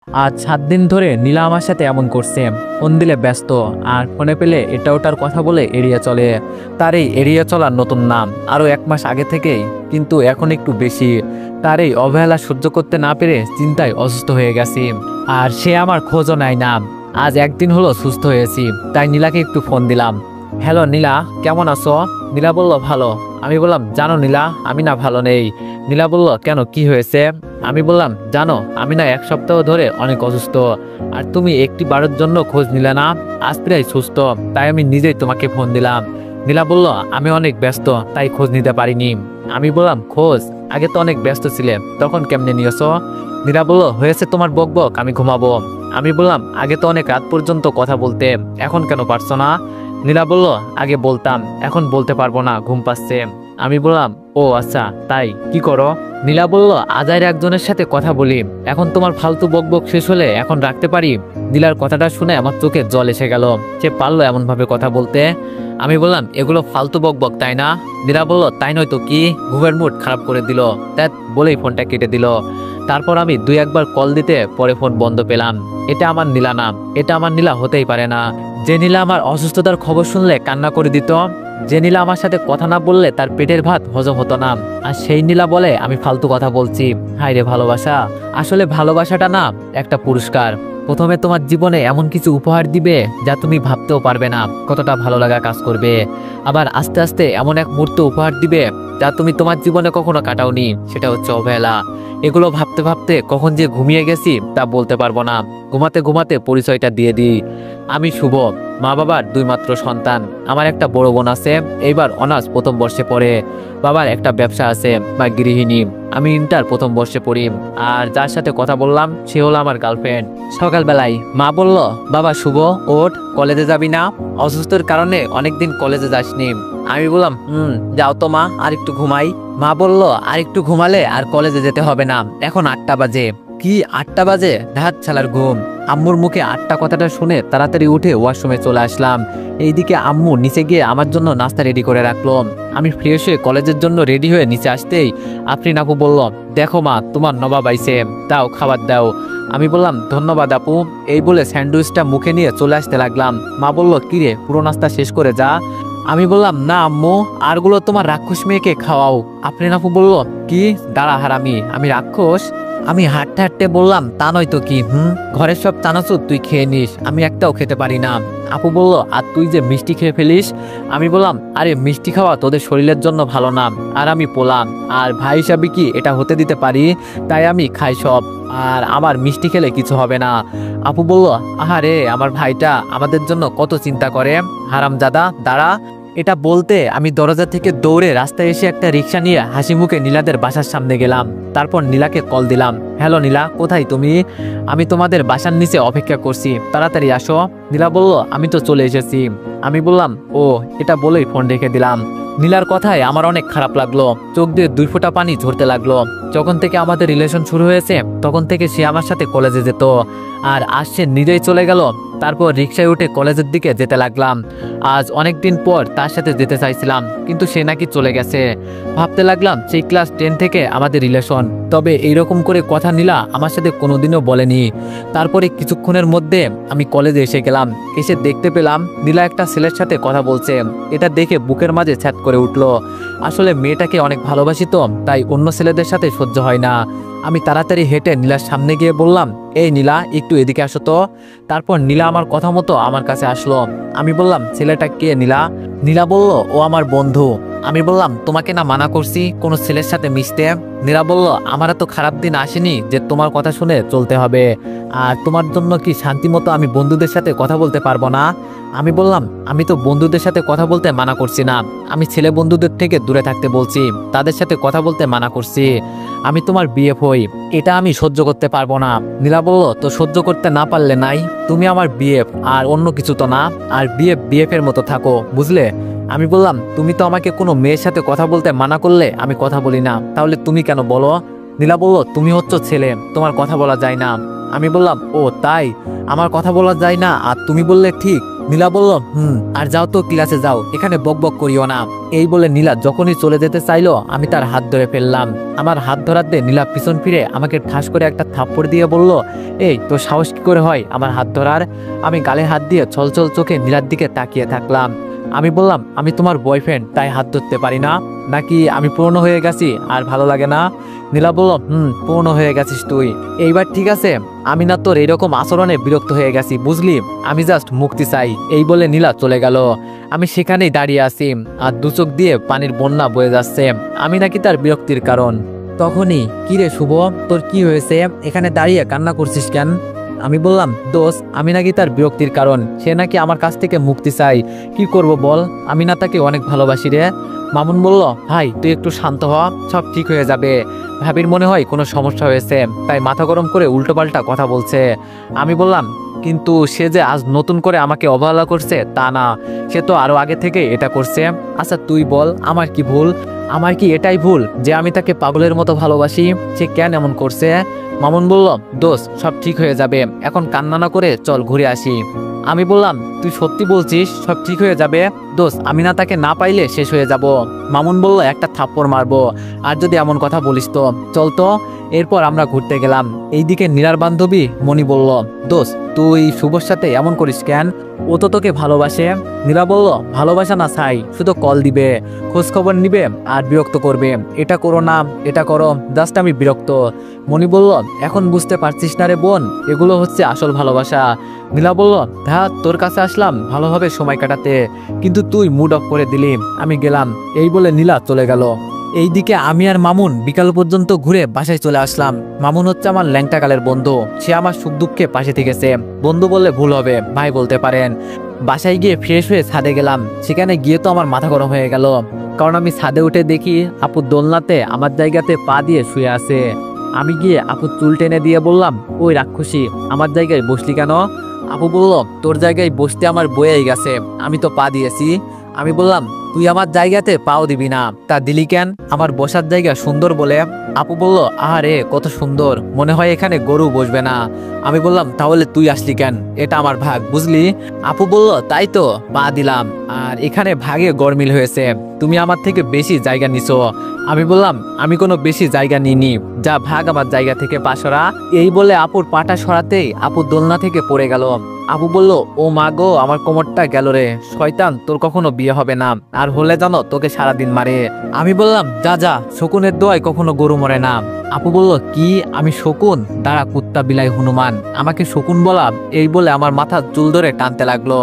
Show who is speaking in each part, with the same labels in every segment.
Speaker 1: আজ 7 দিন ধরে নীলা আমার সাথে এমন করছে। ফোন দিলে ব্যস্ত, আর ফোনে পেলে এটা ওটার কথা বলে এড়িয়ে চলে। তার এই এড়িয়ে চলার নতুন নাম আরও 1 মাস আগে থেকেই, কিন্তু এখন একটু বেশি। তার এই অবহেলা সহ্য করতে না পেরে চিন্তায় অসুস্থ হয়ে গেছি। আর সে আমার খোঁজও নেয় না। আজ 1 দিন হলো সুস্থ হয়েছি, তাই নীলাকে একটু ফোন দিলাম। হ্যালো নীলা, কেমন আছো? নীলা বলল ভালো। আমি বললাম জানো নীলা, আমি না ভালো নেই। নীলা বলল কেন, কি হয়েছে? আমি বললাম জানো, আমি না 1 সপ্তাহ ধরে অনেক অসুস্থ, আর তুমি একটি বারের জন্য খোঁজ নিলে না। আজ প্রায় সুস্থ, তাই আমি নিজেই তোমাকে ফোন দিলাম। নীলা বলল আমি অনেক ব্যস্ত, তাই খোঁজ নিতে পারিনি। আমি বললাম খোঁজ? আগে তো অনেক ব্যস্ত ছিলে, তখন কেমনে নিয়েছো? নীলা বলল হয়েছে তোমার বকবক, আমি ঘুমাবো। আমি বললাম আগে তো অনেক রাত পর্যন্ত কথা বলতে, এখন কেন পারছো না? নীলা বলল আগে বলতাম, এখন বলতে পারবো না, ঘুম পাচ্ছে। আমি বললাম ও আচ্ছা, তাই কি করো? নীলা বলল আজাইর একজনের সাথে কথা বলি, এখন তোমার ফালতু বকবক শেষ হলে এখন রাখতে পারি। নীলার কথাটা শুনে আমার চোখে জল এসে গেল। সে পারলো এমন ভাবে কথা বলতে। আমি বললাম এগুলো ফালতু বকবক, তাই না? নীলা বলল তাই নয় তো কি, ঘুমের মুড খারাপ করে দিল, তাই বলেই ফোনটা কেটে দিল। তারপর আমি 2-1 বার কল দিতে পরে ফোন বন্ধ পেলাম। এটা আমার নীলা না, এটা আমার নীলা হতেই পারে না। যে নীলা আমার অসুস্থতার খবর শুনলে কান্না করে দিত, যে নীলা আমার সাথে কথা না বললে তার পেটের ভাত হজম হতো না, আর সেই নীলা বলে আমি ফালতু কথা বলছি। হায় রে ভালোবাসা! আসলে ভালোবাসাটা না একটা পুরস্কার। প্রথমে তোমার জীবনে এমন কিছু উপহার দিবে যা তুমি ভাবতেও পারবে না কতটা ভালো লাগা কাজ করবে। আবার আস্তে আস্তে এমন এক মুহূর্ত উপহার দিবে যা তুমি তোমার জীবনে কখনো কাটাওনি, সেটা হচ্ছে অবহেলা। এগুলো ভাবতে ভাবতে কখন যে ঘুমিয়ে গেছি তা বলতে পারবো না। ঘুমাতে ঘুমাতে পরিচয়টা দিয়ে দিই, আমি শুভ, মা বাবার 2 মাত্র সন্তান। আমার একটা বড় বোন আছে, এইবার অনার্স প্রথম বর্ষে পড়ে। বাবার একটা ব্যবসা আছে বা গৃহিণী। আমি ইন্টার প্রথম বর্ষে পড়ি। আর যার সাথে কথা বললাম সে হলো আমার গার্লফ্রেন্ড। সকালবেলায় মা বলল বাবা শুভ ওঠ, কলেজে যাবি না? অসুস্থর কারণে অনেকদিন কলেজে যাসনি। আমি বললাম যাও তো মা, আর একটু ঘুমাই। মা বলল আর একটু ঘুমালে আর কলেজে যেতে হবে না, এখন 8টা বাজে। কি 8টা বাজে? ধাত ছালার ঘুম। আম্মুর মুখে 8টা কথাটা শুনে তাড়াতাড়ি উঠে ওয়াশরুমে চলে আসলাম। এইদিকে আম্মু নিচে গিয়ে আমার জন্য নাস্তা রেডি করে রাখলো। আমি ফ্রেশ হয়ে কলেজের জন্য রেডি হয়ে নিচে আসতেই আফরিন আপু বলল দেখো মা, তোমার নবাব আইছে, দাও খাবার দাও। আমি বললাম ধন্যবাদ আপু। এই বলে স্যান্ডউইচটা মুখে নিয়ে চলে আসতে লাগলাম। মা বলল কিরে, পুরো নাস্তা শেষ করে যা। আমি বললাম না আম্মু, আরগুলো তোমার রাক্ষস মেয়েকে খাওয়াও। আফরিন আপু বলল কি, দাঁড়া হারামি, আমি রাক্ষস? আমি হাঁটতে হাঁটতে বললাম তা নয় তো কি, ঘরের সব চানাচুর তুই খেয়ে নিস, আমি একটাও খেতে পারি না। আপু বলল আর তুই যে মিষ্টি খেয়ে ফেলিস। আমি বললাম আরে মিষ্টি খাওয়া তোদের শরীরের জন্য ভালো না, আর আমি পোলাম, আর ভাই হিসাবে কি এটা হতে দিতে পারি? তাই আমি খাই সব, আর আমার মিষ্টি খেলে কিছু হবে না। আপু বলল আহারে, আমার ভাইটা আমাদের জন্য কত চিন্তা করে, হারামজাদা দাঁড়া। এটা বলতে আমি দরজা থেকে দৌড়ে রাস্তায় এসে একটা রিক্সা নিয়ে হাসি মুখে নীলাদের বাসার সামনে গেলাম। তারপর নীলাকে কল দিলাম, হ্যালো নীলা, কোথায় তুমি? আমি তোমাদের বাসার নিচে অপেক্ষা করছি, তাড়াতাড়ি আসো। নীলা বলল আমি তো চলে এসেছি। আমি বললাম ও, এটা বলেই ফোন রেখে দিলাম। নীলার কথায় আমার অনেক খারাপ লাগলো, চোখ দিয়ে 2 ফোঁটা পানি ঝরতে লাগলো। যখন থেকে আমাদের রিলেশন শুরু হয়েছে তখন থেকে সে আমার সাথে কলেজে যেত, আর আজ সে নিজেই চলে গেল। তারপর রিক্সায় উঠে কলেজের দিকে যেতে লাগলাম। আজ অনেকদিন পর তার সাথে যেতে চাইছিলাম, কিন্তু সে নাকি চলে গেছে। ভাবতে লাগলাম সেই ক্লাস 10 থেকে আমাদের রিলেশন, তবে এইরকম করে কথা নীলা আমার সাথে কোনোদিনও বলেনি। তারপরে কিছুক্ষণের মধ্যে আমি কলেজে এসে গেলাম। এসে দেখতে পেলাম নীলা একটা ছেলের সাথে কথা বলছে। এটা দেখে বুকের মাঝে ছ্যাদ করে উঠলো। আসলে মেয়েটাকে অনেক ভালোবাসি তো, তাই অন্য ছেলেদের সাথে সহ্য হয় না। আমি তাড়াতাড়ি হেঁটে নীলার সামনে গিয়ে বললাম এই নীলা, একটু এদিকে আসো তো। তারপর নীলা আমার কথা মতো আমার কাছে আসলো। আমি বললাম ছেলেটা কে নীলা? নীলা বলল ও আমার বন্ধু। আমি বললাম তোমাকে না মানা করছি কোনো ছেলের সাথে মিশতে? নীলা বলল আমার এত খারাপ দিন আসেনি যে তোমার কথা শুনে চলতে হবে, আর তোমার জন্য কি শান্তি মতো আমি বন্ধুদের সাথে কথা বলতে পারবো না? আমি বললাম আমি তো বন্ধুদের সাথে কথা বলতে মানা করছি না, আমি ছেলে বন্ধুদের থেকে দূরে থাকতে বলছি, তাদের সাথে কথা বলতে মানা করছি। আমি তোমার বিএফ হই, এটা আমি সহ্য করতে পারবো না। নীলা বলল তো সহ্য করতে না পারলে নাই, তুমি আমার বিএফ আর অন্য কিছু তো না, আর বিএফ বিএফ এর মতো থাকো, বুঝলে? আমি বললাম তুমি তো আমাকে কোনো মেয়ের সাথে কথা বলতে মানা করলে আমি কথা বলি না, তাহলে তুমি কেন বলো? নীলা বলল তুমি হচ্ছ ছেলে, তোমার কথা বলা যায় না। আমি বললাম ও তাই, আমার কথা বলা যায় না আর তুমি বললে ঠিক, নীলা বলল, আর যাও তো, ক্লাসে যাও, এখানে বক বক করিও না। এই বলে নীলা যখনই চলে যেতে চাইলো আমি তার হাত ধরে ফেললাম। আমার হাত ধরাতে নীলা পিছন ফিরে আমাকে ঠাস করে একটা থাপ্পড় দিয়ে বলল, এই তোর সাহস কি করে হয় আমার হাত ধরার? আমি গালে হাত দিয়ে ছলছল চোখে নীলার দিকে তাকিয়ে থাকলাম। আমি বললাম, আমি তোমার বয়ফ্রেন্ড, তাই হাত ধরতে পারি না? নাকি আমি পুরনো হয়ে গেছি আর ভালো লাগে না? নীলা বলল, পুরনো হয়ে গেছিস তুই। এইবার ঠিক আছে, আমি না তোর এইরকম আচরণে বিরক্ত হয়ে গেছি, বুঝলি? আমি জাস্ট মুক্তি চাই। এই বলে নীলা চলে গেল। আমি সেখানেই দাঁড়িয়ে আছি, আর দু চোখ দিয়ে পানির বন্যা বয়ে যাচ্ছে। আমি নাকি তার বিরক্তির কারণ। তখনই, কিরে শুভ, তোর কি হয়েছে? এখানে দাঁড়িয়ে কান্না করছিস কেন? আমি বললাম, দোস্ত, আমি নাকি তার বিরক্তির কারণ। সে নাকি আমার কাছ থেকে মুক্তি চাই। কি করব বল, আমি না তাকে অনেক ভালোবাসি রে। মামুন বলল, ভাই তুই একটু শান্ত হ, সব ঠিক হয়ে যাবে। ভাবির মনে হয় কোনো সমস্যা হয়েছে, তাই মাথা গরম করে উল্টোপাল্টা কথা বলছে। আমি বললাম, কিন্তু সে যে আজ নতুন করে আমাকে অবহেলা করছে তা না, সে তো আরো আগে থেকে এটা করছে। আচ্ছা তুই বল, আমার কি ভুল? আমার কি এটাই ভুল যে আমি তাকে পাগলের মতো ভালোবাসি? সে কেন এমন করছে? মামুন বলল, দোস্ত, সব ঠিক হয়ে যাবে, এখন কান্না না করে চল ঘুরে আসি। আমি বললাম, তুই সত্যি বলছিস সব ঠিক হয়ে যাবে? দোস্ত, আমি না তাকে না পাইলে শেষ হয়ে যাব। মামুন বলল, একটা থাপ্পড় মারবো আর যদি এমন কথা বলিস তো। চল তো। এরপর আমরা ঘুরতে গেলাম। এইদিকে নীলার বান্ধবী মনি বলল, দোস্ত, তুই শুভর সাথে এমন করিস কেন? ও তো তোকে ভালোবাসে। নীলা বলল, ভালোবাসা না ছাই, শুধু কল দিবে, খোঁজ খবর নিবে আর বিরক্ত করবে। এটা করো না, এটা করো, জাস্ট আমি বিরক্ত। মনি বলল, এখন বুঝতে পারছিস না রে বোন, এগুলো হচ্ছে আসল ভালোবাসা। নীলা বলল, হ্যাঁ, তোর কাছে আসলাম ভালোভাবে সময় কাটাতে, কিন্তু তুই মুড অফ করে দিলি। আমি গেলাম। এই বলে নীলা চলে গেল। এইদিকে আমি আর মামুন বিকাল পর্যন্ত ঘুরে বাসায় চলে আসলাম। মামুন হচ্ছে আমার ল্যাংটাকালের বন্ধু। সে আমার সুখ দুঃখে পাশে থেকেছে। বন্ধু বললে ভুল হবে, ভাই বলতে পারেন। বাসায় গিয়ে ফ্রেশ হয়ে ছাদে গেলাম। সেখানে গিয়ে তো আমার মাথা গরম হয়ে গেল, কারণ আমি ছাদে উঠে দেখি আপু দোলনাতে আমার জায়গাতে পা দিয়ে শুয়ে আছে। আমি গিয়ে আপুর চুল টেনে দিয়ে বললাম, ওই রাক্ষসী, আমার জায়গায় বসলি কেন? আপু বলল, তোর জায়গায় বসতে আমার বয়েই গেছে, আমি তো পা দিয়েছি। আমি বললাম, তুই আমার জায়গাতে পাও দিবি না, তা দিলি কেন? আমার বসার জায়গা সুন্দর বলে। আপু বলল, আরে কত সুন্দর, মনে হয় এখানে গরু বসবে না। আমি বললাম, তাহলে তুই আসলি কেন? এটা আমার ভাগ, বুঝলি? আপু বলল, তাই তো, পা দিলাম। আর এখানে ভাগে গরমিল হয়েছে, তুমি আমার থেকে বেশি জায়গা নিছো। আমি বললাম, আমি কোনো বেশি জায়গা নিইনি, যা ভাগ আমার জায়গা থেকে পা সরা। এই বলে আপুর পাটা সরাতেই আপু দোলনা থেকে পড়ে গেল। আপু বলল, ও মা গো, আমার কোমরটা গেল রে। শয়তান, তোর কখনো বিয়ে হবে না, আর হলে জানো তোকে সারাদিন মারে। আমি বললাম, যা যা, শকুনের দোয়ায় কখনো গরু মরে না। আপু বলল, কি আমি শকুন? দাঁড়া কুত্তা বিলাই হনুমান, আমাকে শকুন বলা? এই বলে আমার মাথার চুল ধরে টানতে লাগলো।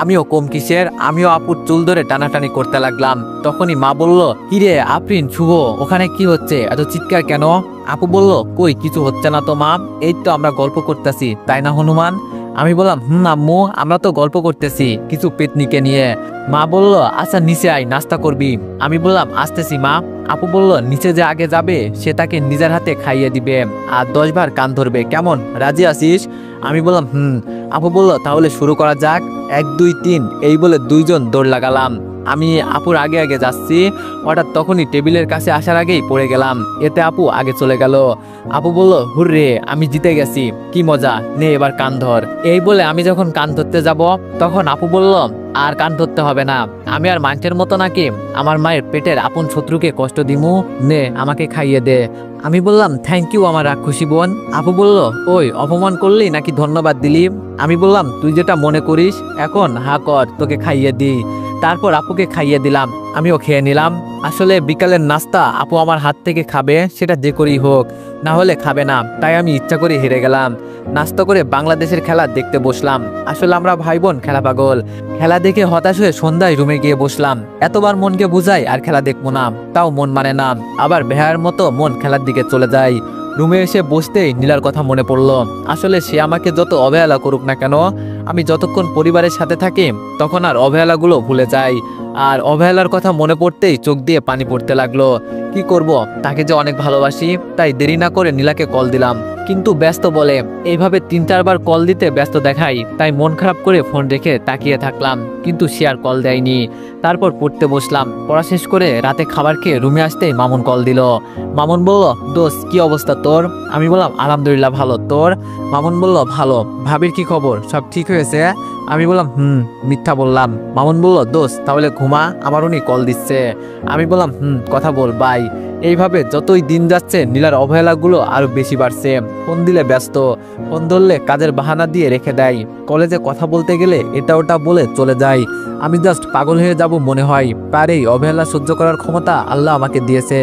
Speaker 1: আমিও কম কিসের, আমিও আপুর চুল ধরে টানাটানি করতে লাগলাম। তখনই মা বলল, কিরে আফরিন, শুভ, ওখানে কি হচ্ছে? এত চিৎকার কেন? আপু বলল, কই কিছু হচ্ছে না তো মা, এই তো আমরা গল্প করতেছি, তাই না হনুমান? আমি বললাম, আম্মু, আমরা তো গল্প করতেছি কিছু পেতনিকে নিয়ে। মা বলল, আচ্ছা নিচে আয়, নাস্তা করবি। আমি বললাম, আসতেছি মা। আপু বলল, নিচে যে আগে যাবে সে তাকে নিজের হাতে খাইয়ে দিবে আর 10 বার কান ধরবে, কেমন, রাজি আছিস? আমি বললাম, আপু বলল, তাহলে শুরু করা যাক, 1 2 3। এই বলে দুইজন দৌড় লাগালাম। আমি আপুর আগে আগে যাচ্ছি, হঠাৎ তখনই টেবিলের কাছে আসার আগেই পড়ে গেলাম। এতে আপু আগে চলে গেল। আপু বলল, হুররে, আমি জিতে গেছি, কি মজা, নে এবার কান ধর। এই বলে আমি যখন কান ধরতে যাব, তখন আপু বলল, আর কান ধরতে হবে না, আমি আর মানুষের মতো নাকি আমার মায়ের পেটের আপন শত্রুকে কষ্ট দিমু, নে আমাকে খাইয়ে দে। আমি বললাম, থ্যাংক ইউ আমার রাক্ষসী বোন। আপু বলল, ওই অপমান করলি নাকি ধন্যবাদ দিলি? আমি বললাম, তুই যেটা মনে করিস, এখন হা কর, তোকে খাইয়ে দিই। তারপর আপুকে খাইয়ে দিলাম, আমিও খেয়ে নিলাম। আসলে বিকালের নাস্তা আপু আমার হাত থেকে খাবে, সেটা যে করেই হোক, না হলে খাবে না, তাই আমি ইচ্ছা করে হেরে গেলাম। নাস্তা করে বাংলাদেশের খেলা দেখতে বসলাম। আসলে আমরা ভাই বোন খেলা পাগল। খেলা দেখে হতাশ হয়ে সন্ধ্যায় রুমে গিয়ে বসলাম। এতবার মনকে বুঝাই আর খেলা দেখবো না, তাও মন মানে না। আবার বেহার মতো মন খেলার দিকে চলে যায়। রুমে এসে বসতেই নীলার কথা মনে পড়লো। আসলে সে আমাকে যত অবহেলা করুক না কেন, আমি যতক্ষণ পরিবারের সাথে থাকি তখন আর অবহেলাগুলো ভুলে যাই। আর অবহেলার কথা মনে পড়তেই চোখ দিয়ে পানি পড়তে লাগলো। কি করব, তাকে যে অনেক ভালোবাসি, তাই দেরি না করে নীলাকে কল দিলাম, কিন্তু ব্যস্ত বলে। এইভাবে 3-4 বার কল দিতে ব্যস্ত দেখাই, তাই মন খারাপ করে ফোন রেখে তাকিয়ে থাকলাম, কিন্তু সে আর কল দেয়নি। তারপর পড়তে বসলাম। পড়া শেষ করে রাতে খাবার খেয়ে রুমে আসতেই মামুন কল দিল। মামুন বলল, দোস্ত কি অবস্থা তোর? আমি বললাম আলহামদুলিল্লাহ ভালো, তোর? মামুন বলল, ভালো। ভাবির কি খবর, সব ঠিক হয়েছে? আমি বললাম মিথ্যা বললাম। মামুন বলল, দোস্ত তাহলে ঘুমা, আমার উনি কল দিচ্ছে। আমি বললাম কথা বল, বাই। এইভাবে যতই দিন যাচ্ছে নীলার অবহেলাগুলো আরো বেশি বাড়ছে। ফোন দিলে ব্যস্ত, ফোন ধরলে কাজের বাহানা দিয়ে রেখে দেয়, কলেজে কথা বলতে গেলে এটা ওটা বলে চলে যায়। আমি জাস্ট পাগল হয়ে যাব মনে হয়। তার এই অবহেলা সহ্য করার ক্ষমতা আল্লাহ আমাকে দিয়েছে।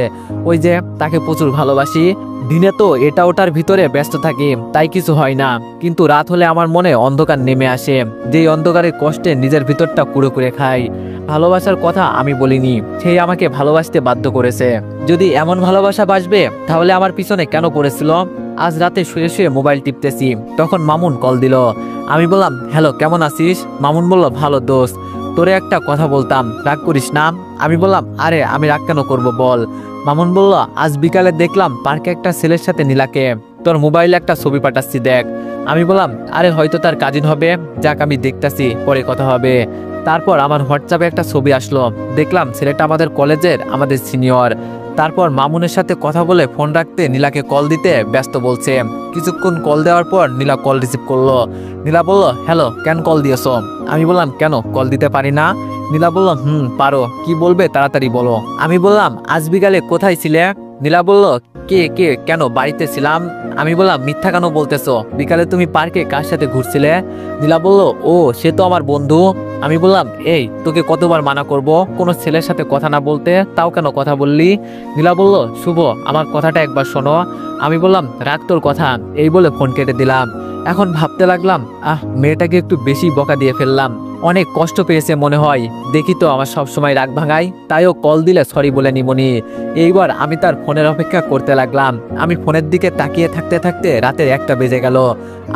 Speaker 1: ওই যে তাকে প্রচুর ভালোবাসি, দিনে তো এটা ওটার ভিতরে ব্যস্ত থাকি, তাই কিছু হয় না, কিন্তু রাত হলে আমার মনে অন্ধকার নেমে আসে, যেই অন্ধকারের কষ্টে নিজের ভিতরটা কুড়ে কুড়ে খাই। ভালোবাসার কথা আমি বলিনি, সেই আমাকে ভালোবাসতে বাধ্য করেছে। যদি এমন ভালোবাসা বাসবে তাহলে আমার পিছনে কেন পড়েছিল? আজ রাতে শুয়ে শুয়ে মোবাইল টিপতেছি, তখন মামুন কল দিল। আমি বললাম, হ্যালো কেমন আছিস? মামুন বলল, ভালো দোস্ত, তোরে একটা কথা বলতাম, রাগ করিস না? আমি বললাম, আরে আমি রাগ কেন করব বল। মামুন বলল, আজ বিকালে দেখলাম পার্কে একটা ছেলের সাথে নীলাকে, তোর মোবাইলে একটা ছবি পাঠাচ্ছি দেখ। আমি বললাম, আরে হয়তো তার কাজিন হবে, যাক আমি দেখতাছি, পরে কথা হবে। তারপর আমার হোয়াটসঅ্যাপে একটা ছবি আসলো, দেখলাম ছেলেটা আমাদের কলেজের, আমাদের সিনিয়র। তারপর মামুনের সাথে কথা বলে ফোন রাখতে নীলাকে কল দিতে ব্যস্ত বলছে। কিছুক্ষণ কল দেওয়ার পর নীলা কল রিসিভ করলো। নীলা বলল, হ্যালো কেন কল দিয়েছ? আমি বললাম, কেন কল দিতে পারি না? নীলা বলল, পারো, কি বলবে তাড়াতাড়ি বলো। আমি বললাম, আজ বিকালে কোথায় ছিলে? নীলা বলল, কে কে কেন, বাড়িতে ছিলাম। আমি বললাম, মিথ্যা কেন বলতেছো, বিকালে তুমি পার্কে কার সাথে ঘুরছিলে? নীলা বলল, ও সে তো আমার বন্ধু। আমি বললাম, এই তোকে কতবার মানা করব কোনো ছেলের সাথে কথা না বলতে, তাও কেন কথা বললি? নীলা বলল, শুভ আমার কথাটা একবার শোনো। আমি বললাম, রাখ তোর কথা, এই বলে ফোন কেটে দিলাম। এখন ভাবতে লাগলাম, মেয়েটাকে একটু বেশি বকা দিয়ে ফেললাম, অনেক কষ্ট পেয়েছে মনে হয়, দেখি তো আমার সব সময় রাগ ভাঙাই, তাইও কল দিলে সরি বলে নিমনি। এইবার আমি তার ফোনের অপেক্ষা করতে লাগলাম। আমি ফোনের দিকে তাকিয়ে থাকতে থাকতে রাতের 1টা বেজে গেল।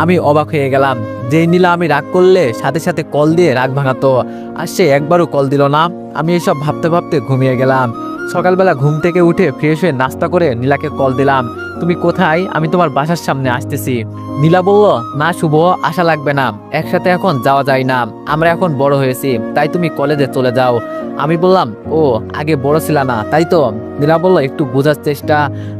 Speaker 1: আমি অবাক হয়ে গেলাম, যেই নীলা আমি রাগ করলে সাথে সাথে কল দিয়ে রাগ ভাঙাতো, আর সে একবারও কল দিল না। আমি এসব ভাবতে ভাবতে ঘুমিয়ে গেলাম। সকালবেলা ঘুম থেকে উঠে ফ্রেশ হয়ে নাস্তা করে নীলাকে কল দিলাম, তুমি কোথায়? আমি তোমার বাসার সামনে আসতেছি। নীলা বলল, না শুভ, আশা লাগবে না, একসাথে এখন যাওয়া যায় না, আমরা এখন বড় হয়েছি, তাই তুমি কলেজে চলে যাও। আমি বললাম, ও আগে বড় ছিল না তাই তো? নীলা বলল, একটু বোঝার চেষ্টা।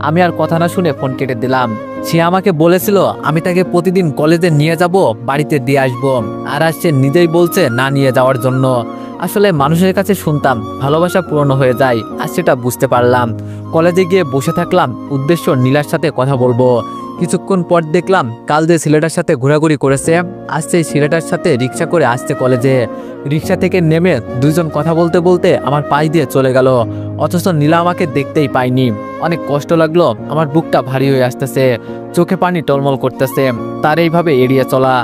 Speaker 1: আমি আর কথা না শুনে ফোন কেটে দিলাম। সে আমাকে বলেছিল আমি তাকে প্রতিদিন কলেজে নিয়ে যাব, বাড়িতে দিয়ে আসবো, আর আজ সে নিজেই বলছে না নিয়ে যাওয়ার জন্য। আসলে মানুষের কাছে শুনতাম ভালোবাসা পুরনো হয়ে যায়, আর সেটা বুঝতে পারলাম। কলেজে গিয়ে বসে থাকলাম, উদ্দেশ্য নীলার সাথে কথা বলবো। কিছুক্ষণ পর দেখলাম কাল যে ছেলেটার সাথে ঘোরাঘুরি করেছে, আজ সেই ছেলেটার সাথে রিক্সা করে আসছে কলেজে। রিক্সা থেকে নেমে দুইজন কথা বলতে বলতে আমার পাশ দিয়ে চলে গেল, অথচ নীলা আমাকে দেখতেই পাইনি। অনেক কষ্ট লাগলো, আমার বুকটা ভারী হয়ে আসতেছে, চোখে পানি টলমল করতেছে। তার এইভাবে এড়িয়ে চলা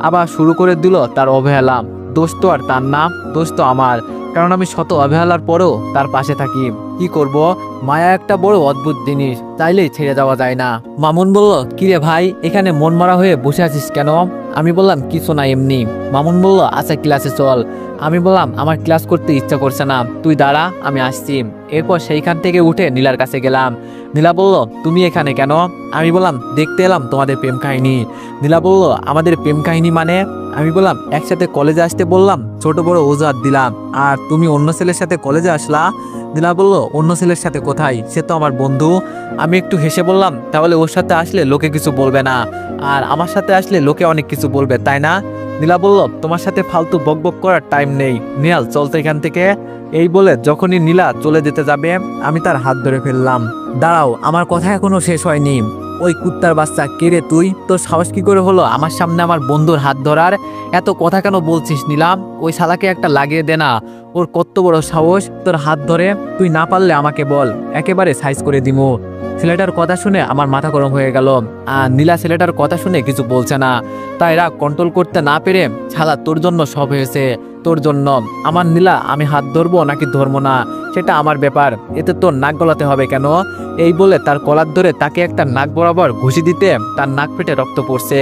Speaker 1: আবার শুরু করে দিল তার অবহেলা। দোষ তো আর তার না, দোষ তো আমার, কারণ আমি শত অবহেলার পরেও তার পাশে থাকি। কি করব, মায়া একটা বড় অদ্ভুত জিনিস, চাইলেই ছেড়ে যাওয়া যায় না। মামুন বলল, কিরে ভাই এখানে মন মারা হয়ে বসে আছিস কেন? আমি বললাম, কিছু না এমনি। মামুন বলল, আচ্ছা ক্লাসে চল। আমি বললাম, আমার ক্লাস করতে ইচ্ছা করছে না, তুই দাঁড়া আমি আসছি। এরপর সেইখান থেকে উঠে নীলার কাছে গেলাম। নীলা বলল, তুমি এখানে কেন? আমি বললাম, দেখতে এলাম তোমাদের প্রেম কাহিনী। নীলা বলল, আমাদের প্রেম কাহিনী মানে? আমি বললাম, একসাথে কলেজে আসতে বললাম, ছোট বড় অজুহাত দিলাম, আর তুমি অন্য ছেলের সাথে কলেজে আসলা। নীলা বলল, অন্য ছেলের সাথে কোথায়, সে তো আমার বন্ধু। আমি একটু হেসে বললাম, তাহলে ওর সাথে আসলে লোকে কিছু বলবে না, আর আমার সাথে আসলে লোকে অনেক কিছু বলবে, তাই না? নীলা বলল, তোমার সাথে ফালতু বকবক করার টাইম নেই, নিহাল চল তো এখান থেকে। এই বলে যখনই নীলা চলে যেতে যাবে আমি তার হাত ধরে ফেললাম। দাঁড়াও, আমার কথা এখনো শেষ হয়নি। ওই কুত্তার বাচ্চা, কে রে তুই? তোর সাহস কি করে হলো আমার সামনে আমার বন্ধুর হাত ধরার? এত কথা কেন বলছিস নীলাম? ওই শালাকে একটা লাগিয়ে দে না, ওর কত বড় সাহস তোর হাত ধরে। তুই না পারলে আমাকে বল, একেবারে সাইজ করে দিমু। ছেলেটার কথা শুনে আমার মাথা গরম হয়ে গেল, আর নীলা ছেলেটার কথা শুনে কিছু বলছে না, তাই রাগ কন্ট্রোল করতে না পেরে, শালা তোর জন্য সব হয়েছে, তোর জন্য। আমার নীলা, আমি হাত ধরবো নাকি ধরবো না সেটা আমার ব্যাপার, এতে তোর নাক গলাতে হবে কেন? এই বলে তার কলার ধরে তাকে একটা নাক বরাবর ঘুষি দিতে তার নাক ফেটে রক্ত পড়ছে।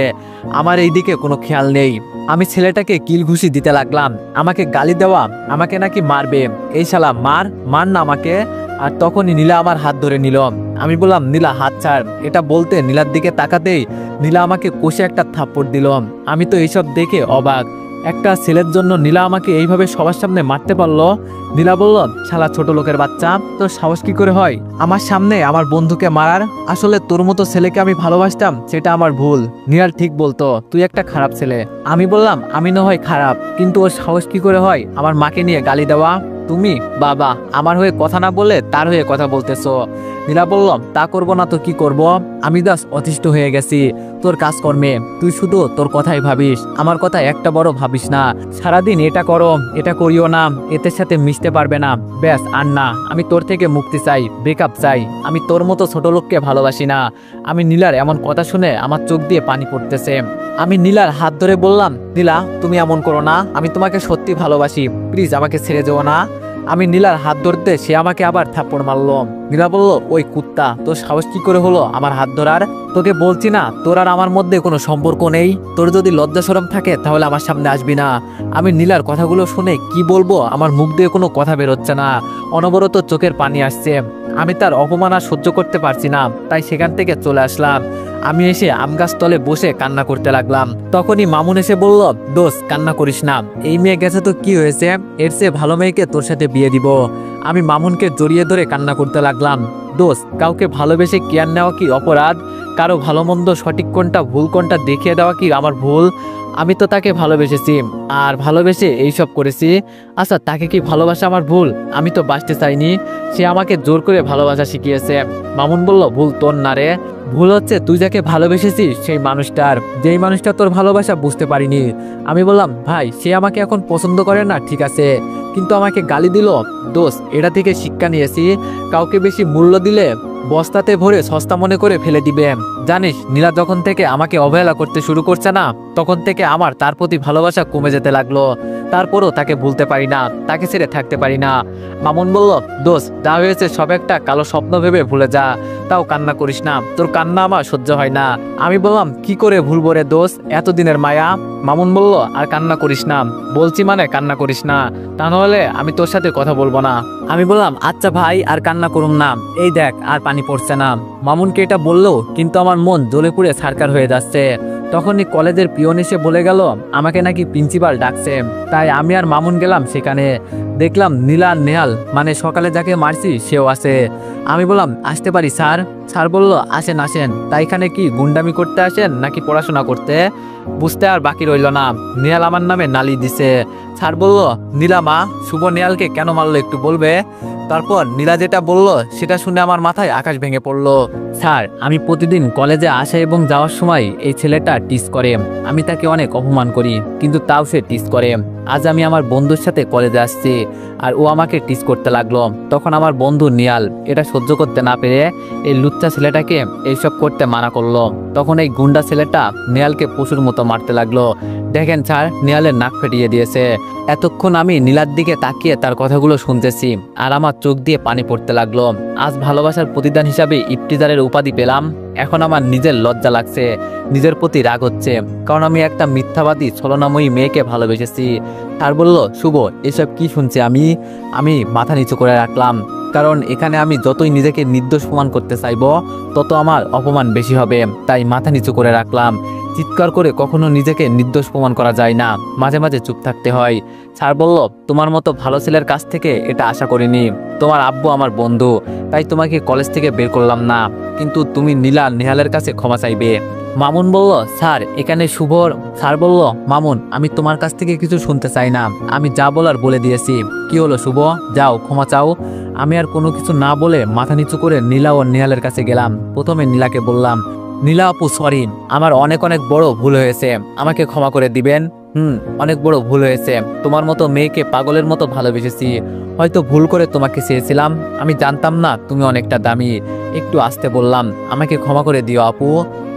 Speaker 1: আমার এই দিকে কোনো খেয়াল নেই, আমি ছেলেটাকে কিল ঘুষি দিতে লাগলাম। আমাকে গালি দেওয়া, আমাকে নাকি মারবে। এই শালা মার, মার না আমাকে। আর তখনই নীলা আমার হাত ধরে নিল। আমি বললাম, নীলা হাত ছাড়। এটা বলতে নীলার দিকে তাকাতেই নীলা আমাকে কষে একটা থাপ্পড় দিল। আমি তো এইসব দেখে অবাক, একটা ছেলের জন্য নীলা আমাকে এইভাবে সবার সামনে মারতে পারলো। নীলা বলল, শালা ছোট লোকের বাচ্চা, তোর সাহস কি করে হয় আমার সামনে আমার বন্ধুকে মারার? আসলে তোর মতো ছেলেকে আমি ভালোবাসতাম, সেটা আমার ভুল। নীলাল ঠিক বলতো, তুই একটা খারাপ ছেলে। আমি বললাম, আমি না হয় খারাপ, কিন্তু ওর সাহস কি করে হয় আমার মাকে নিয়ে গালি দেওয়া? তুমি বাবা আমার হয়ে কথা না বলে তার হয়ে কথা বলতেছো। নীলা বলল, তা করবো না তো কি করব? আমি দাস অতিষ্ঠ হয়ে গেছি তোর কাজকর্মে। তুই শুধু তোর কথাই ভাবিস, আমার কথা একটা বড় ভাবিস না। সারাদিন এটা করো এটা করিও না, এদের সাথে মিশতে পারবে না, ব্যাস আর না। আমি তোর থেকে মুক্তি চাই, ব্রেকআপ চাই। আমি তোর মতো ছোট লোককে ভালোবাসি না। আমি নীলার এমন কথা শুনে আমার চোখ দিয়ে পানি পড়তেছে। আমি নীলার হাত ধরে বললাম, নীলা তুমি এমন করো না, আমি তোমাকে সত্যি ভালোবাসি, প্লিজ আমাকে ছেড়ে যেও না। আমি নীলার হাত ধরতে সে আমাকে আবার থাপ্পড় মারলো। নীলা বলল, ওই কুত্তা, তোর সাহস কি করে হলো আমার হাত ধরার? তোকে বলছি না তোর আর আমার মধ্যে কোনো সম্পর্ক নেই। তোর যদি লজ্জা শরম থাকে তাহলে আমার সামনে আসবি না। আমি নীলার কথাগুলো শুনে কি বলবো, আমার মুখ দিয়ে কোনো কথা বেরোচ্ছে না, অনবরত চোখের পানি আসছে। আমি তার অপমান আর সহ্য করতে পারছি না, তাই সেখান থেকে চলে আসলাম। আমি এসে আম গাছ তলে বসে কান্না করতে লাগলাম। তখনই মামুন এসে বলল, দোস্ত কান্না করিস না, এই মেয়ে গেছে তো কি হয়েছে, এর চেয়ে ভালো মেয়েকে তোর সাথে বিয়ে দিব। আমি মামুনকে জড়িয়ে ধরে কান্না করতে লাগলাম। দোস্ত কাউকে ভালোবেসে কেয়ার নেওয়া কি অপরাধ? কারো ভালো মন্দ সঠিক কোনটা ভুল কোনটা দেখিয়ে দেওয়া কি আমার ভুল? আমি তো তাকে ভালোবেসেছি আর ভালোবেসে এইসব করেছি। আচ্ছা তাকে কি ভালোবাসা আমার ভুল? আমি তো বাঁচতে চাইনি, সে আমাকে জোর করে ভালোবাসা শিখিয়েছে। মামুন বলল, ভুল তোর না রে, ভুল হচ্ছে তুই যাকে ভালোবেসেছিস সেই মানুষটার, যেই মানুষটা তোর ভালোবাসা বুঝতে পারিনি। আমি বললাম, ভাই সে আমাকে এখন পছন্দ করে না ঠিক আছে, কিন্তু আমাকে গালি দিল। দোস্ত এটা থেকে শিক্ষা নিয়েছি, কাউকে বেশি মূল্য দিলে বস্তাতে ভরে সস্তা মনে করে ফেলে দিবে। জানিস নীলা যখন থেকে আমাকে অবহেলা করতে শুরু করছে না, তখন থেকে আমার তার প্রতি ভালোবাসা কমে যেতে লাগলো। তারপরও তাকে ভুলতে পারি না, তাকে ছেড়ে থাকতে পারি না। মামুন বলল, দোস্ত যা হয়েছে সব একটা কালো স্বপ্ন ভেবে ভুলে যা, তাও কান্না করিস না, তোর কান্না আমার সহ্য হয় না। আমি বললাম, কি করে ভুলবো রে দোস্ত, এতদিনের মায়া। মামুন বলল, আর কান্না করিস না, বলছি মানে কান্না করিস না, তা নাহলে আমি তোর সাথে কথা বলবো না। আমি বললাম, আচ্ছা ভাই আর কান্না করুম না, এই দেখ আর পানি পড়ছে না। মামুনকে এটা বললো, কিন্তু আমার মন জ্বলে পুড়ে ছারখার হয়ে যাচ্ছে। তখনই কলেজের পিয়ন এসে বলে গেল আমাকে নাকি প্রিন্সিপাল ডাকছে। তাই আমি আর মামুন গেলাম সেখানে। দেখলাম নীলা আর নেহাল, মানে সকালে যাকে মারছি সেও আছে। আমি বললাম, আসতে পারি স্যার? স্যার বলল, আসেন আসেন। তাই এখানে কি গুন্ডামি করতে আসেন নাকি পড়াশোনা করতে? বুঝতে আর বাকি রইল না, নেহাল আমার নামে নালি দিছে। স্যার বলল, নীলা মা শুভ নেহালকে কেন মারলো একটু বলবে? তারপর নীলা যেটা বলল সেটা শুনে আমার মাথায় আকাশ ভেঙে পড়লো। স্যার আমি প্রতিদিন কলেজে আসা এবং যাওয়ার সময় এই ছেলেটা টিস করে, আমি তাকে অনেক অপমান করি, কিন্তু তাও সে টিস করে। আজ আমি আমার বন্ধুর সাথে কলেজে আসছি আর ও আমাকে টিস করতে লাগলো। তখন আমার বন্ধু নিয়াল এটা সহ্য করতে না পেরে এই লুচ্চা ছেলেটাকে এইসব করতে মানা করলো। তখন এই গুন্ডা ছেলেটা নিয়ালকে পশুর মতো মারতে লাগলো। দেখেন স্যার, নিয়ালের নাক ফেটিয়ে দিয়েছে। এতক্ষণ আমি নীলার দিকে তাকিয়ে তার কথাগুলো শুনতেছি আর আমার চোখ দিয়ে পানি পড়তে লাগলো। আজ ভালোবাসার প্রতিদান হিসাবে ইফতিজারের উপাধি পেলাম। এখন আমার নিজের লজ্জা লাগছে, নিজের প্রতি রাগ হচ্ছে, কারণ আমি একটা মিথ্যাবাদী ছলনাময়ী মেয়েকে ভালোবেসেছি। আর বলল, শুভ এসব কি শুনছি আমি মাথা নিচু করে রাখলাম, কারণ এখানে আমি যতই নিজেকে নির্দোষ প্রমাণ করতে চাইব তত আমার অপমান বেশি হবে। তাই মাথা নিচু করে রাখলাম। চিৎকার করে কখনো নিজেকে নির্দোষ প্রমাণ করা যায় না, মাঝে মাঝে চুপ থাকতে হয়। স্যার বলল, তোমার মতো ভালো ছেলের কাছ থেকে এটা আশা করিনি। তোমার আব্বু আমার বন্ধু, তাই তোমাকে কলেজ থেকে বের করলাম না, কিন্তু তুমি নীলা নেহালের কাছে ক্ষমা চাইবে। মামুন বলল, স্যার এখানে শুভর। স্যার বলল, মামুন আমি তোমার কাছ থেকে কিছু শুনতে চাই না, আমি যা বলার বলে দিয়েছি। কি হলো শুভ, যাও ক্ষমা চাও। আমি আর কোনো কিছু না বলে মাথা নিচু করে নীলা ও নেহালের কাছে গেলাম। প্রথমে নীলাকে বললাম, নীলা আপু সরি, আমার অনেক অনেক বড় ভুল হয়েছে, আমাকে ক্ষমা করে দিবেন। অনেক বড় ভুল হয়েছে, তোমার মতো মেয়েকে পাগলের মতো ভালোবেসেছি, হয়তো ভুল করে তোমাকে চেয়েছিলাম, আমি জানতাম না তুমি অনেকটা দামি। একটু আসতে বললাম, আমাকে ক্ষমা করে দিও আপু।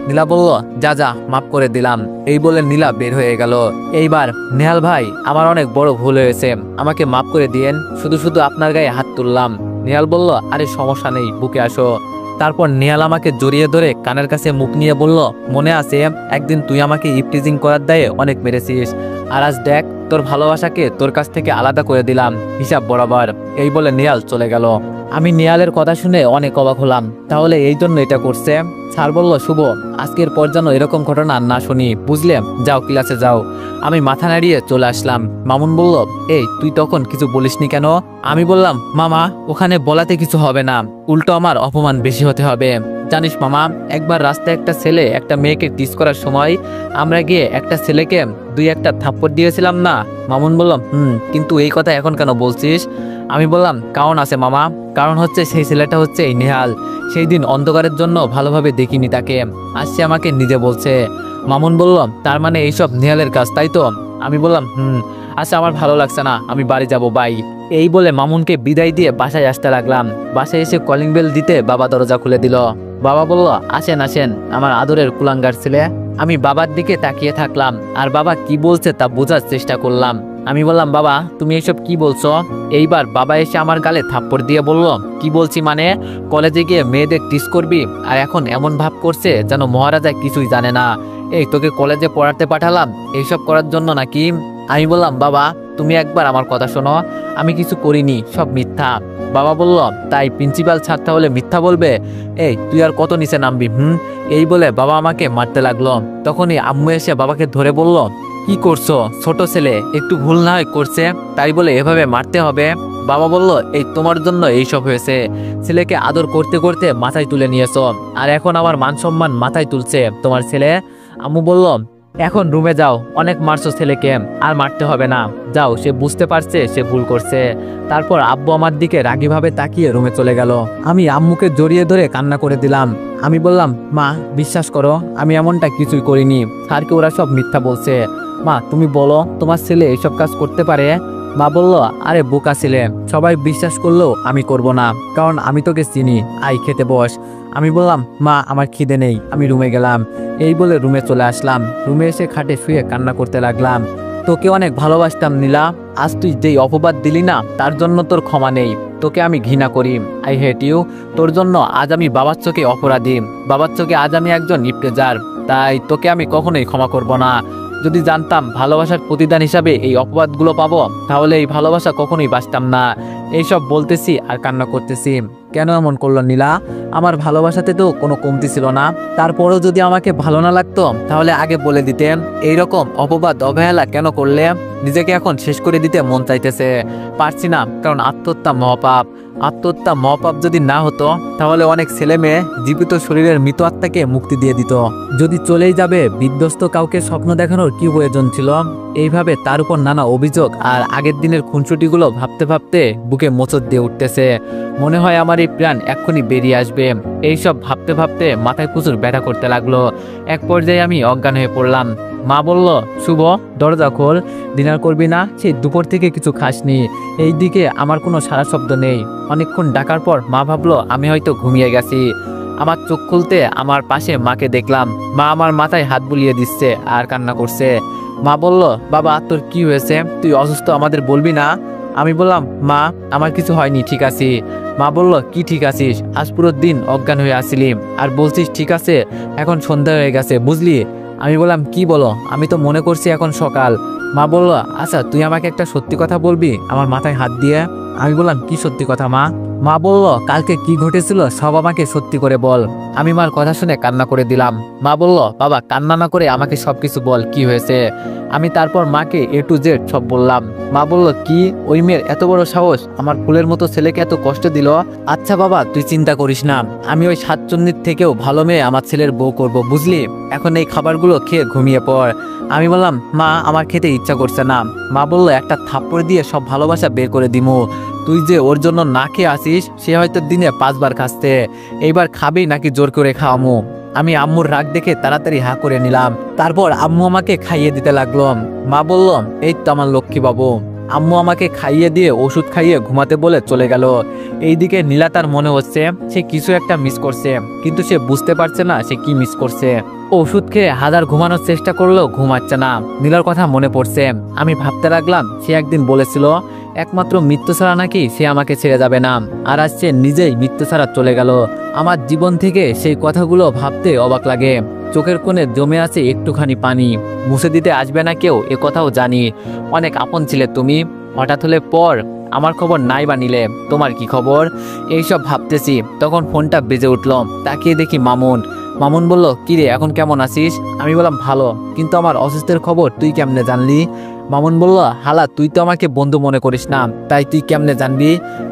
Speaker 1: নীলা বলল, যা যা মাফ করে দিলাম। এই বলে নীলা বের হয়ে গেল। এইবার নেহাল ভাই আমার অনেক বড় ভুল হয়েছে, আমাকে মাফ করে দিয়েন, শুধু শুধু আপনার গায়ে হাত তুললাম। নেহাল বলল, আরে সমস্যা নেই, বুকে আসো। তারপর নেহাল আমাকে জড়িয়ে ধরে কানের কাছে মুখ নিয়ে বলল, মনে আছে একদিন তুই আমাকে ইফটিজিং করার দায়ে অনেক মেরেছিস, আর আজ দেখ তোর ভালোবাসাকে তোর কাছ থেকে আলাদা করে দিলাম হিসাব বরাবর। এই বলে নেহাল চলে গেল। আমি নেহালের কথা শুনে অনেক অবাক হলাম। তাহলে এই জন্য এটা করছে? স্যার বলল, শুভ, আজকের পর যেন এরকম ঘটনা না শুনি, বুঝলে? যাও, ক্লাসে যাও। আমি মাথা নাড়িয়ে চলে আসলাম। মামুন বলল, এই তুই তখন কিছু বলিসনি কেন? আমি বললাম, মামা, ওখানে বলাতে কিছু হবে না, উল্টো আমার অপমান বেশি হতে হবে। জানিস মামা, একবার রাস্তায় একটা ছেলে একটা মেয়েকে টিস করার সময় আমরা গিয়ে একটা ছেলেকে 2-1টা থাপ্পড় দিয়েছিলাম না? মামুন বলল, কিন্তু এই কথা এখন কেন বলছিস? আমি বললাম, কারণ আছে মামা। কারণ হচ্ছে সেই ছেলেটা হচ্ছে এই নেহাল। সেই দিন অন্ধকারের জন্য ভালোভাবে দেখিনি তাকে, আজ সে আমাকে নিজে বলছে। মামুন বলল, তার মানে এইসব নেহালের কাজ, তাই তো? আমি বললাম, আচ্ছা, আমার ভালো লাগছে না, আমি বাড়ি যাব, বাই। এই বলে মামুনকে বিদায় দিয়ে বাসায় আসতে লাগলাম। বাসায় এসে কলিং বেল দিতে বাবা দরজা খুলে দিল। বাবা বলল, আসেন আসেন, আমার আদরের কুলাঙ্গার ছেলে। আমি বাবার দিকে তাকিয়ে থাকলাম, আর বাবা কি বলছে তা বোঝার চেষ্টা করলাম। আমি বললাম, বাবা, তুমি এসব কি বলছো? এইবার বাবা এসে আমার গালে থাপ্পড় দিয়ে বলল, কি বলছি মানে? কলেজে গিয়ে মেয়েদের টিস করবি, আর এখন এমন ভাব করছে যেন মহারাজা কিছুই জানে না। এই তোকে কলেজে পড়াতে পাঠালাম এইসব করার জন্য নাকি? আমি বললাম, বাবা, তুমি একবার আমার কথা শোনো, আমি কিছু করিনি, সব মিথ্যা। বাবা বলল, তাই প্রিন্সিপাল স্যার তাহলে মিথ্যা বলবে? এই তুই আর কত নিচে নামবি? এই বলে বাবা আমাকে মারতে লাগলো। তখনই আম্মু এসে বাবাকে ধরে বলল, কি করছো? ছোট ছেলে একটু ভুল না হয় করছে, তাই বলে এভাবে মারতে হবে? বাবা বলল, এই তোমার জন্য এইসব হয়েছে। ছেলেকে আদর করতে করতে মাথায় তুলে নিয়েছো, আর এখন আমার মান সম্মান মাথায় তুলছে তোমার ছেলে। আম্মু বলল, এখন রুমে যাও, অনেক মারছো ছেলেকে, আর মারতে হবে না, যাও, সে বুঝতে পারছে সে ভুল করছে। তারপর আব্বু আমার দিকে রাগীভাবে তাকিয়ে রুমে চলে গেল। আমি আম্মুকে জড়িয়ে ধরে কান্না করে দিলাম। আমি বললাম, মা, বিশ্বাস করো, আমি এমনটা কিছুই করিনি, স্যারকে ওরা সব মিথ্যা বলছে। মা, তুমি বলো, তোমার ছেলে এইসব কাজ করতে পারে? মা বলল, আরে বোকা ছেলে, সবাই বিশ্বাস করলেও আমি করব না, কারণ আমি তোকে চিনি, আই খেতে বস। আমি বললাম, মা, আমার খিদে নেই, আমি রুমে গেলাম। এই বলে রুমে চলে আসলাম। রুমে এসে খাটে শুয়ে কান্না করতে লাগলাম। তোকে অনেক ভালোবাসতাম নীলা, আজ তুই যেই অপবাদ দিলি না, তার জন্য তোর ক্ষমা নেই। তোকে আমি ঘৃণা করি, আই হেট ইউ। তোর জন্য আজ আমি বাবার চোখে অপরাধী, বাবার চোখে আজ আমি একজন ইফতেজার, তাই তোকে আমি কখনোই ক্ষমা করব না। যদি জানতাম ভালোবাসার প্রতিদান হিসাবে এই অপবাদগুলো পাবো, তাহলে এই ভালোবাসা কখনোই বাঁচতাম না। এইসব বলতেছি আর কান্না করতেছি। কেন এমন করলো নীলা? আমার ভালোবাসাতে তো কোনো কমতি ছিল না। তারপরেও যদি আমাকে ভালো না লাগতো তাহলে আগে বলে দিতেন। এইরকম অপবাদ অবহেলা কেন করলে? নিজেকে এখন শেষ করে দিতে মন চাইতেছে, পারছি না, কারণ আত্মহত্যা মহাপাপ। আত্মহত্যা মহাপাপ যদি না হতো তাহলে অনেক ছেলে মেয়ে জীবিত শরীরের মৃত আত্মাকে মুক্তি দিয়ে দিত। যদি চলেই যাবে, বিধ্বস্ত কাউকে স্বপ্ন দেখানোর কি প্রয়োজন ছিল? এইভাবে তার উপর নানা অভিযোগ আর আগের দিনের খুনসুটিগুলো ভাবতে ভাবতে বুকে মোচড় দিয়ে উঠতেছে। মনে হয় আমার এই প্রাণ এক্ষুনি বেরিয়ে আসবে। এইসব ভাবতে ভাবতে মাথায় প্রচুর ব্যথা করতে লাগলো। এক পর্যায়ে আমি অজ্ঞান হয়ে পড়লাম। মা বলল, শুভ, দরজা খোল, ডিনার করবি না? সেই দুপুর থেকে কিছু খাসনি। এই দিকে আমার কোনো সারা শব্দ নেই। অনেকক্ষণ ডাকার পর মা ভাবলো আমি হয়তো ঘুমিয়ে গেছি। আমার চোখ খুলতে আমার পাশে মাকে দেখলাম। মা আমার মাথায় হাত বুলিয়ে দিচ্ছে আর কান্না করছে। মা বলল, বাবা, তোর কি হয়েছে? তুই অসুস্থ, আমাদের বলবি না? আমি বললাম, মা, আমার কিছু হয়নি, ঠিক আছি। মা বলল, কি ঠিক আছিস? আজ পুরো দিন অজ্ঞান হয়ে আসছিলি আর বলছিস ঠিক আছে? এখন সন্ধ্যা হয়ে গেছে, বুঝলি? আমি বললাম, কি বলো? আমি তো মনে করছি এখন সকাল। মা বলল, আচ্ছা, তুই আমাকে একটা সত্যি কথা বলবি আমার মাথায় হাত দিয়ে? আমি বললাম, কি সত্যি কথা মা? মা বলল, কালকে কি ঘটেছিল সব আমাকে সত্যি করে বল। আমি মার কথা শুনে কান্না করে দিলাম। মা বলল, বাবা, কান্না না করে আমাকে সবকিছু বল, কি হয়েছে? আমি তারপর মাকে A to Z সব বললাম। মা বলল, কি, ওই মেয়ের এত বড় সাহস আমার ফুলের মতো ছেলেকে এত কষ্ট দিল? আচ্ছা বাবা, তুই চিন্তা করিস না, আমি ওই সাতচন্নির থেকেও ভালো মেয়ে আমার ছেলের বউ করব, বুঝলি? এখন এই খাবারগুলো খেয়ে ঘুমিয়ে পড়। আমি বললাম, মা, আমার খেতে ইচ্ছা করছে না। মা বলল, একটা থাপ্পড় দিয়ে সব ভালোবাসা বের করে দিমু। তুই যে ওর জন্য না খেয়ে আসিস, সে হয়তো দিনে 5 বার খাচ্ছে, এইবার খাবি নাকি জোর করে খাওয়ামু? আমি আম্মুর রাগ দেখে তাড়াতাড়ি হা করে নিলাম। তারপর আম্মু আমাকে খাইয়ে দিতে লাগলো। মা বলল, এই তো আমার লক্ষ্মী বাবু। আম্মু আমাকে খাইয়ে দিয়ে ওষুধ খাইয়ে ঘুমাতে বলে চলে গেল। এইদিকে নীলা, তার মনে হচ্ছে সে কিছু একটা মিস করছে, কিন্তু সে বুঝতে পারছে না সে কি মিস করছে। ওষুধ খেয়ে হাজার ঘুমানোর চেষ্টা করলেও ঘুমাচ্ছে না। নীলার কথা মনে পড়ছে। আমি ভাবতে লাগলাম, সে একদিন বলেছিল একমাত্র মৃত্যু ছাড়া নাকি সে আমাকে ছেড়ে যাবে না, আর আজ সে নিজেই মৃত্যু ছাড়া চলে গেল। আমার জীবন থেকে সেই কথাগুলো ভাবতে অবাক লাগে। চোখের কোণে জমে আছে একটুখানি পানি, মুছে দিতে আসবে না কেউ, এ কথাও জানি। অনেক আপন ছিলে তুমি, হঠাৎ হলে পর আমার খবর নাই বা নিলে তোমার কি খবর? এইসব ভাবতেছি তখন ফোনটা বেজে উঠল। তাকিয়ে দেখি মামুন। মামুন বলল, কিরে এখন কেমন আছিস? আমি বললাম ভালো, কিন্তু আমার অসুস্থের খবর তুই কেমনে জানলি? মামুন বলল, হালা তুই তো আমাকে বন্ধু মনে করিস না, তাই তুই কেমনে জানবি?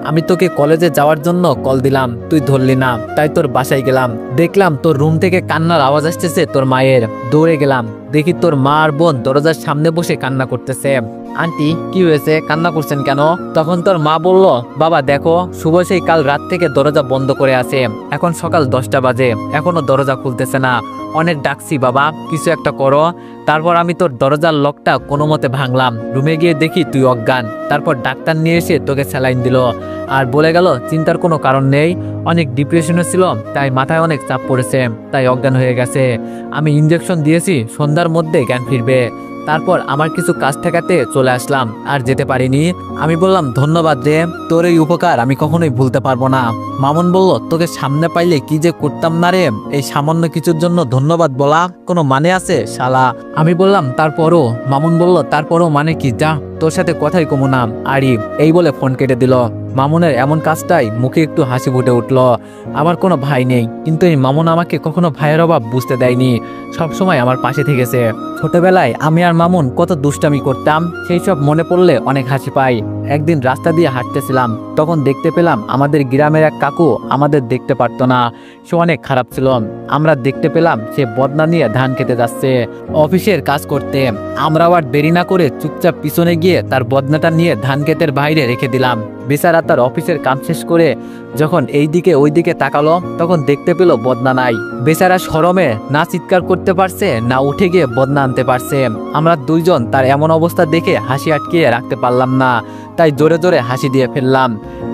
Speaker 1: আমি তোকে কলেজে যাওয়ার জন্য কল দিলাম, তুই ধরলি না, তাই তোর বাসায় গেলাম। দেখলাম তোর রুম থেকে কান্নার আওয়াজ আসতেছে তোর মায়ের। দৌড়ে গেলাম, দেখি তোর মা আর বোন দরজার সামনে বসে কান্না করতেছে। আন্টি কি হয়েছে, কান্না করছেন কেন? তখন তোর মা বলল, বাবা দেখো শুভ সেই কাল রাত থেকে দরজা বন্ধ করে আছে, এখন সকাল 10টা বাজে, এখনো দরজা খুলতেছে না। অনেক ডাকছি বাবা, কিছু একটা করো। তারপর আমি তোর দরজার লকটা কোনো মতে ভাঙলাম, রুমে গিয়ে দেখি তুই অজ্ঞান। তারপর ডাক্তার নিয়ে এসে তোকে স্যালাইন দিল আর বলে গেল চিন্তার কোনো কারণ নেই, অনেক ডিপ্রেশনে ছিল, তাই মাথায় অনেক চাপ পড়েছে, তাই অজ্ঞান হয়ে গেছে। আমি ইঞ্জেকশন দিয়েছি, সন্ধ্যার মধ্যে জ্ঞান ফিরবে। তারপর আমার কিছু কাজ ঠেকাতে চলে আসলাম, আর যেতে পারিনি। আমি বললাম ধন্যবাদ রে, তোর এই উপকার আমি কখনোই ভুলতে পারবো না। মামুন বলল, তোকে সামনে পাইলে কি যে করতাম না রে, এই সামান্য কিছুর জন্য ধন্যবাদ বলা কোনো মানে আছে শালা? আমি বললাম তারপরও। মামুন বলল, তারপরও মানে কি, যা তোর সাথে কথাই কমু না আরি, এই বলে ফোন কেটে দিল। মামুনের এমন কাজটাই মুখে একটু হাসি ফুটে উঠল। আমার কোনো ভাই নেই, কিন্তু এই মামুন আমাকে কখনো ভাইয়ের অভাব বুঝতে দেয়নি, সবসময় আমার পাশে থেকেছে। ছোটবেলায় আমি আর মামুন কত দুষ্টামি করতাম, সেই সব মনে পড়লে অনেক হাসি পাই। একদিন রাস্তা দিয়ে হাঁটতেছিলাম, তখন দেখতে পেলাম আমাদের গ্রামের এক কাকু আমাদের দেখতে পারতো না, সে অনেক খারাপ ছিল। আমরা দেখতে পেলাম সে বদনা নিয়ে ধান খেতে যাচ্ছে অফিসের কাজ করতে। আমরা আবার দেরি না করে চুপচাপ পিছনে গিয়ে তার বদনাটা নিয়ে ধান ক্ষেতের বাইরে রেখে দিলাম। বেচারা তার অফিসের কাম শেষ করে যখন এই দিকে ওই দিকে তাকালো, তখন দেখতে পেল বদনা নাই। বেচারা শরমে না চিৎকার করতে পারছে না উঠে গিয়ে বদনা আনতে পারছে। আমরা দুইজন তার এমন অবস্থা দেখে হাসি আটকিয়ে রাখতে পারলাম না, তাই জোরে জোরে হাসি দিয়ে ফেললাম।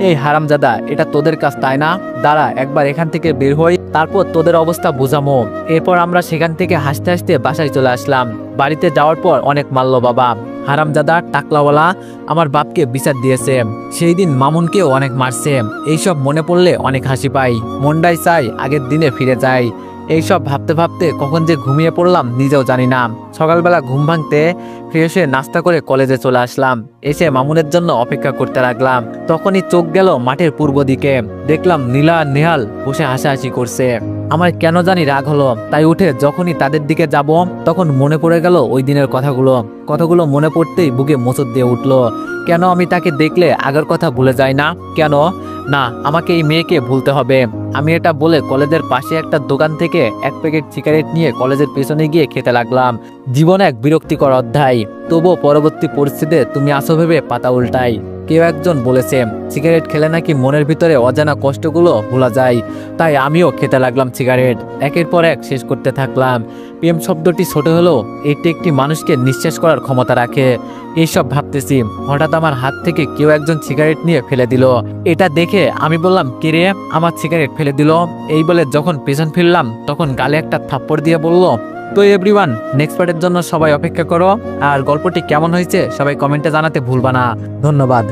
Speaker 1: এই হারামজাদা, এটা তোদের কাজ তাই না? দাঁড়া একবার এখান থেকে বের হই, তারপর তোদের অবস্থা বুঝামো। এরপর আমরা সেখান থেকে হাসতে হাসতে বাসায় চলে আসলাম। বাড়িতে যাওয়ার পর অনেক মারলো বাবা। হারামজাদা টাকলাওয়ালা আমার বাপকে বিচার দিয়েছে, সেই দিন মামুনকেও অনেক মারছে। এইসব মনে পড়লে অনেক হাসি পাই, মনটাই চাই আগের দিনে ফিরে যাই। এইসব ভাবতে ভাবতে কখন যে ঘুমিয়ে পড়লাম নিজেও জানি না। সকালবেলা ঘুম ভাঙতে ফ্রেশ হয়ে নাস্তা করে কলেজে চলে আসলাম। এসে মামুনের জন্য অপেক্ষা করতে লাগলাম। তখনই চোখ গেল মাঠের পূর্ব দিকে, দেখলাম নীলা আর নেহাল বসে হাসাহাসি করছে। আমার কেন জানি রাগ হলো, তাই উঠে যখনই তাদের দিকে যাব তখন মনে পড়ে গেল ওই দিনের কথাগুলো মনে পড়তেই বুকে মোচড় দিয়ে উঠলো। কেন আমি তাকে দেখলে আগের কথা ভুলে যাই না? কেন না, আমাকে এই মেয়েকে ভুলতে হবে। আমি এটা বলে কলেজের পাশে একটা দোকান থেকে এক প্যাকেট সিগারেট নিয়ে কলেজের পেছনে গিয়ে খেতে লাগলাম। জীবন এক বিরক্তিকর অধ্যায়, তবুও পরবর্তী পরিস্থিতিতে তুমি আসো ভেবে পাতা উল্টাই। কেউ একজন বলেছে সিগারেট খেলে নাকি মনের ভিতরে অজানা কষ্টগুলো ভোলা যায়, তাই আমিও খেতে লাগলাম সিগারেট। একের পর এক শেষ করতে থাকলাম। প্রেম শব্দটি ছোট হলেও এটি একটি মানুষকে নিঃশেষ করার ক্ষমতা রাখে। এইসব ভাবতেছি, হঠাৎ আমার হাত থেকে কেউ একজন সিগারেট নিয়ে ফেলে দিল। এটা দেখে আমি বললাম, কে রে আমার সিগারেট ফেলে দিল? এই বলে যখন পেছন ফিরলাম তখন গালে একটা থাপ্পড় দিয়ে বলল, তো এভরিওয়ান, নেক্সট পার্টের জন্য সবাই অপেক্ষা করো। আর গল্পটি কেমন হয়েছে সবাই কমেন্টে জানাতে ভুলবা না। ধন্যবাদ।